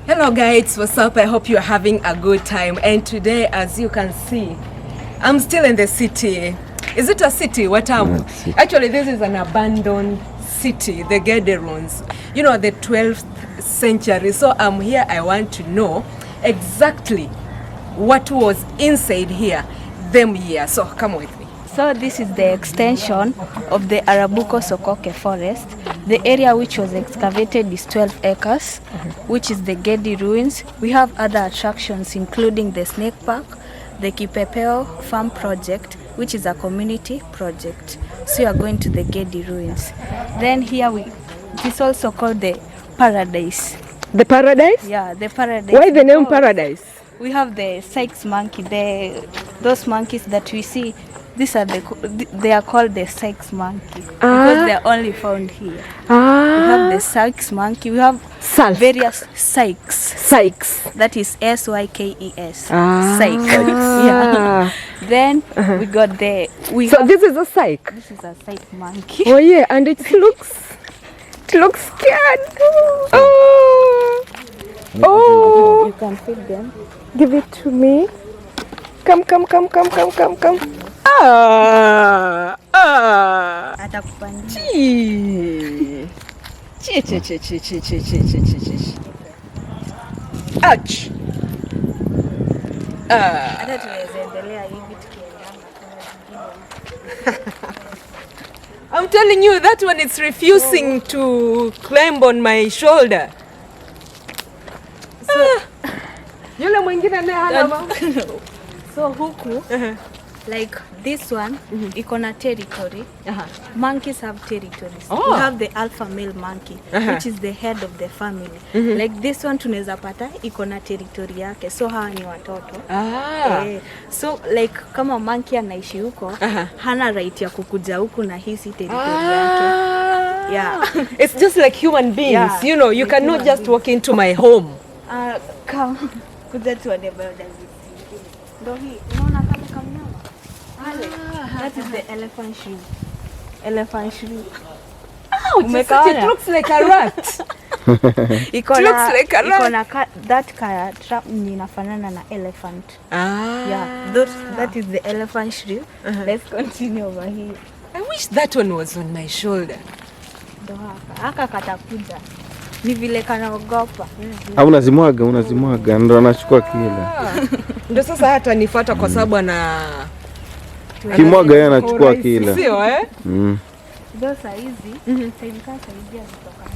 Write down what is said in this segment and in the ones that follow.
Hello guys, what's up? I hope you're having a good time. And today, as you can see, I'm still in the city. Is it a city? Watamu? Actually, this is an abandoned city, the Gede ruins. You know, the 12th century. So I'm here, I want to know exactly what was inside here them years. So come with me. So this is the extension of the Arabuko Sokoke forest. The area which was excavated is 12 acres, which is the Gedi ruins. We have other attractions including the snake park, the Kipepeo farm project, which is a community project. So you are going to the Gedi ruins. Then here it is also called the paradise. The paradise? Yeah, the paradise. Why the name paradise? We have the Sykes monkey. Those monkeys that we see, they are called the Sykes monkey because they are only found here. We have the Sykes monkey. We have various Sykes. That is S-Y-K-E-S. Sykes. Yeah. Then we got the. This is a Syke. This is a Syke monkey. Oh yeah, and it looks scared. Oh. You can feed them. Give it to me. Come. Atakupanda. Ouch. Hata tunaweza endelea hivi tukiendana. I'm telling you, that one is refusing to climb on my shoulder. Yule mwingine naye hana. So huku like this one iko na territory. Monkeys have territories. We have the alpha male monkey which is the head of the family. Like this one tunaweza pata iko na territory yake. So hawa ni watoto. So like kama monkey anaishi huko hana right ya kukuja huku na hisi territory yake. Yeah. It's just like human beings. Yeah. You know, you cannot just walk into my home. Come. Kuja tuone bado. Ndio hii. Unaona kama mnyama? That is the elephant shoe. It looks like a rat. It looks like a rat. That trap inafanana na elephant. Yeah, that is the elephant shoe. Let's continue over here. I wish that one was on my shoulder. Ndio haka katakuja. Ni vile kanaogopa. Unazimwaga ndo anachukua kila. Ndio sasa hata nifuata kwa sababu ana kimwaga yeye anachukua kila. Sio Ndio saa hizi saidia kutoka.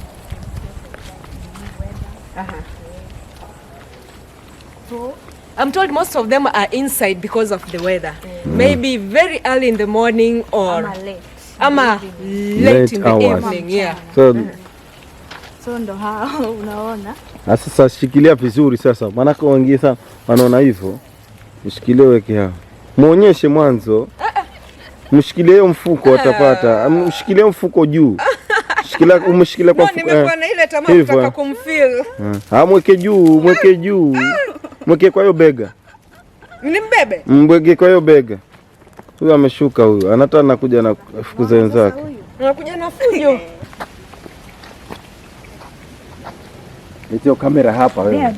So I'm told most of them are inside because of the weather. Maybe very early in the morning or late in the evening. Yeah. So ndo hao unaona. Sasa shikilia vizuri sasa. Maana kwa wengine sana wanaona hivyo. Mshikilie weke hao. Muonyeshe mwanzo. Mshikilie hiyo mfuko atapata. Mshikilie mfuko juu. Umeshikilia kwa mfuko. Nimekuwa na ile tamaa kutaka kumfeel. Mweke juu. Mweke kwa hiyo bega. Nimbebe? Mweke kwa hiyo bega. Huyu ameshuka huyu. Anataka nakuja na fukuza wenzake. Anakuja na fujo. Nitio kamera hapa wewe.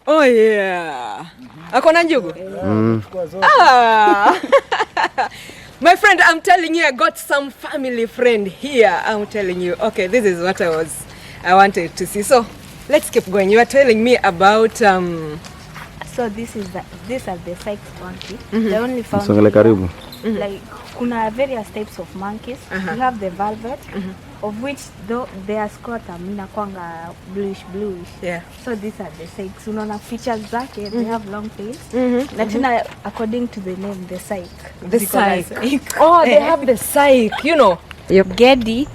Oh yeah. Akona njugu? My friend, I'm telling you, I got some family friend here. I'm telling you. Okay, this is what I wanted to see. So, let's keep going. You are telling me about So these are the Sykes monkey. They only found karibu. Like kuna various types of monkeys. We have the velvet, of which though their scrotum inakwanga bluish. Yeah. So these are the Sykes. Unaona features zake, they have long tails. Lakini according to the name, the Syke. The Syke. Oh, they have the Syke, you know. Gedi,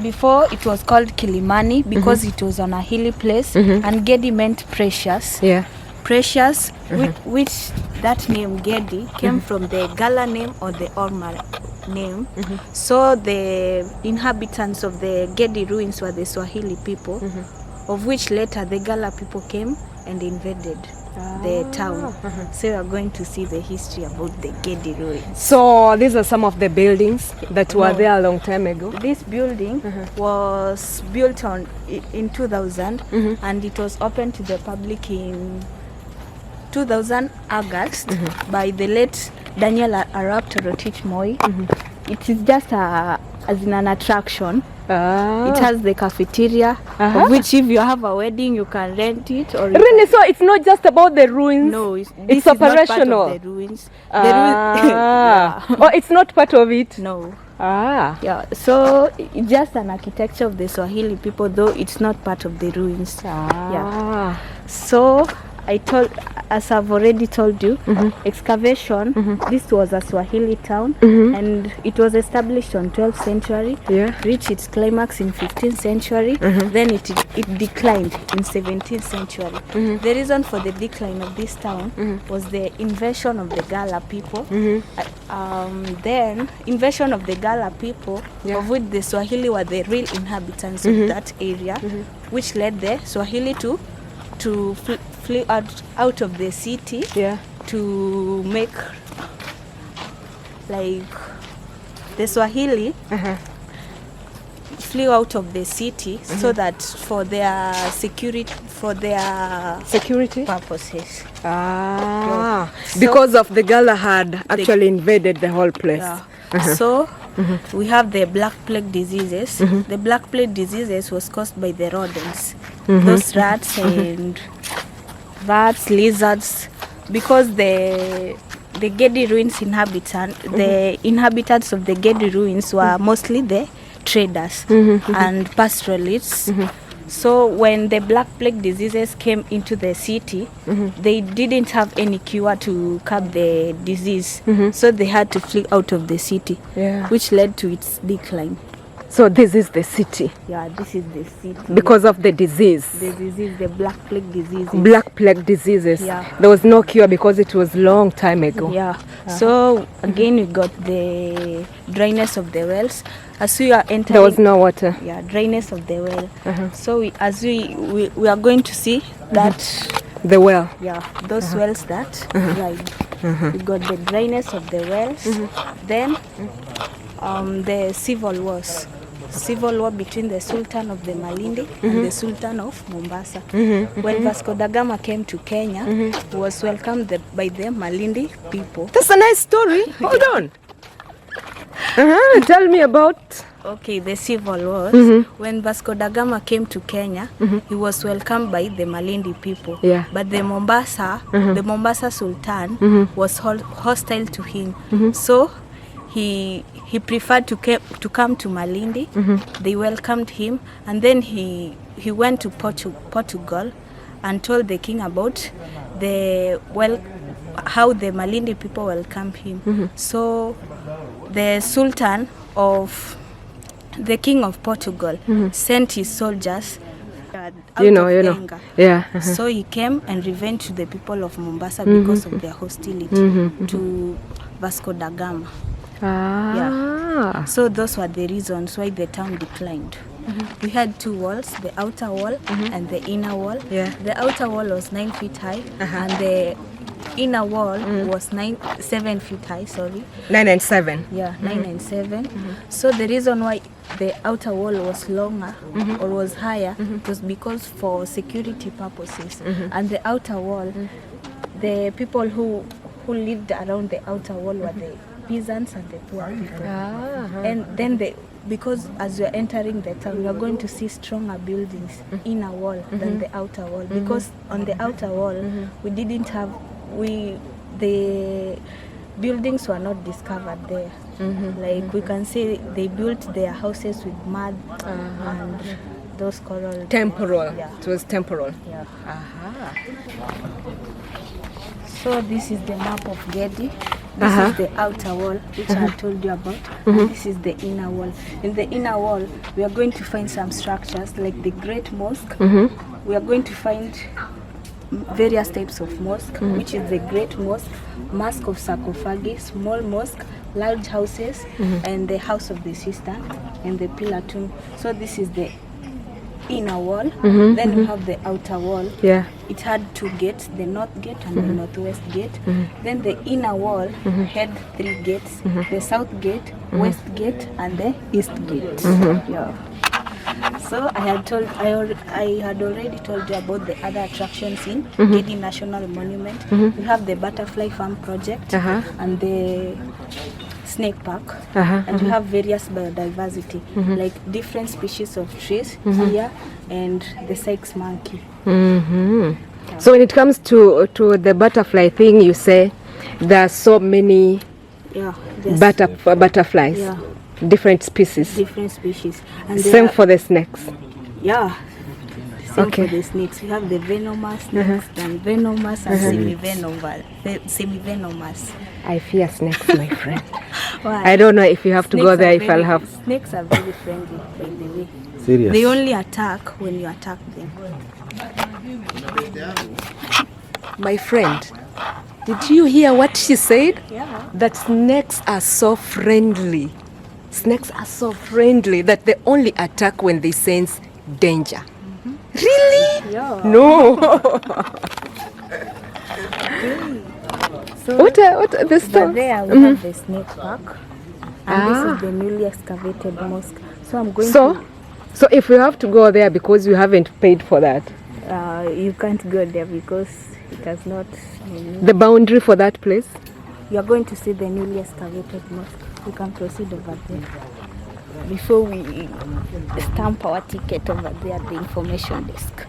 before it was called Kilimani because it was on a hilly place, and Gedi meant precious. Yeah. Precious, which that name Gedi came from the Gala name or the Orma name. So the inhabitants of the Gedi ruins were the Swahili people, of which later the Gala people came and invaded. the town. So we are going to see the history about the Gedi ruins. So these are some of the buildings that were there a long time ago. This building was built in 2000 and it was opened to the public in 2000 August by the late Daniel Arap Torotich Moi. It is just as in an attraction. It has the cafeteria, of which if you have a wedding, you can rent it. Or Really? So it's not just about the ruins? No, it's operational. operational. Not part of the ruins. Yeah. Oh, it's not part of it? No. Yeah. So it's just an architecture of the Swahili people, though it's not part of the ruins. Yeah. So as I've already told you, excavation, this was a Swahili town and it was established on 12th century, reached its climax in 15th century, then it declined in 17th century. The reason for the decline of this town was the invasion of the Gala people. Then invasion of the Gala people, of which the Swahili were the real inhabitants of that area, which led the Swahili to flee out of the city to make like the Swahili flew out of the city so that for their security purposes. Because of the Gala had actually invaded the whole place. So we have the Black Plague diseases. The Black Plague diseases was caused by the rodents, those rats and lizards, because the Gedi ruins the inhabitants of the Gedi ruins were mostly the traders and pastoralists. So when the Black Plague diseases came into the city, they didn't have any cure to curb the disease, so they had to flee out of the city, which led to its decline. So this is the city? Yeah, this is the city. Because of the disease? The Black Plague diseases. Black Plague diseases. Yeah. There was no cure because it was long time ago. Yeah. So again we got the dryness of the wells. As we are entering, there was no water. Yeah, dryness of the well. So we are going to see that the well. Yeah, those wells that dried. We got the dryness of the wells. Then the civil wars. Civil war between the Sultan of the Malindi and the Sultan of Mombasa. When Vasco da Gama came to Kenya, he was welcomed by the Malindi people. That's a nice story. Hold on. Tell me about... Okay, the civil wars. When Vasco da Gama came to Kenya, he was welcomed by the Malindi people. But the Mombasa Sultan was hostile to him. So he preferred to come to Malindi. They welcomed him, and then he went to Portugal and told the king about how the Malindi people welcomed him. So the king of Portugal sent his soldiers out of anger. So he came and revenged the people of Mombasa because of their hostility to Vasco da Gama. So those were the reasons why the town declined. We had two walls, the outer wall and the inner wall. The outer wall was 9 feet high and the inner wall was 7 feet high, 9 and 7. 9 and 7. So the reason why the outer wall was longer or was higher was because for security purposes. And the outer wall, the people who lived around the outer wall were the peasants and the poor people. And then because as you're entering the town, you're going to see stronger buildings inner wall than the outer wall, because on the outer wall we didn't have the buildings were not discovered there. Like we can see they built their houses with mud and those coral. Temporal. It was temporal. So this is the map of Gedi. This is the outer wall, which I told you about. And this is the inner wall. In the inner wall, we are going to find some structures like the Great Mosque. We are going to find various types of mosque, which is the Great Mosque, Mosque of Sarcophagi, Small Mosque, large houses, and the House of the Sister, and the Pillar Tomb. So this is the inner wall, then we have the outer wall. Yeah. It had 2 gates, the north gate and the northwest gate. Then the inner wall had 3 gates, the south gate, west gate and the east gate. Yeah. So I had already told you about the other attractions in Gedi National Monument. We have the Butterfly Farm Project and the Snake Park, and we have various biodiversity, like different species of trees here and the Sykes monkey. So when it comes to the butterfly thing, you say there are so many butterflies. Yeah. Different species. Different species. And Same for the snakes. Yeah. Same for the snakes. We have the venomous snakes, non-venomous, and semi-venomous. I fear snakes, my friend. I don't know if you have to go there if I'll have. Snakes are very friendly, by the way. Serious? They only attack when you attack them. My friend, did you hear what she said? Yeah. That snakes are so friendly. Snakes are so friendly that they only attack when they sense danger. Really? Yeah. No. So What this but there we have the snake park, and this is the newly excavated mosque. So I'm going So if we have to go there because you haven't paid for that, you can't go there because it has not. the boundary for that place. You are going to see the newly excavated mosque. You can proceed over there before we stamp our ticket over there at the information desk.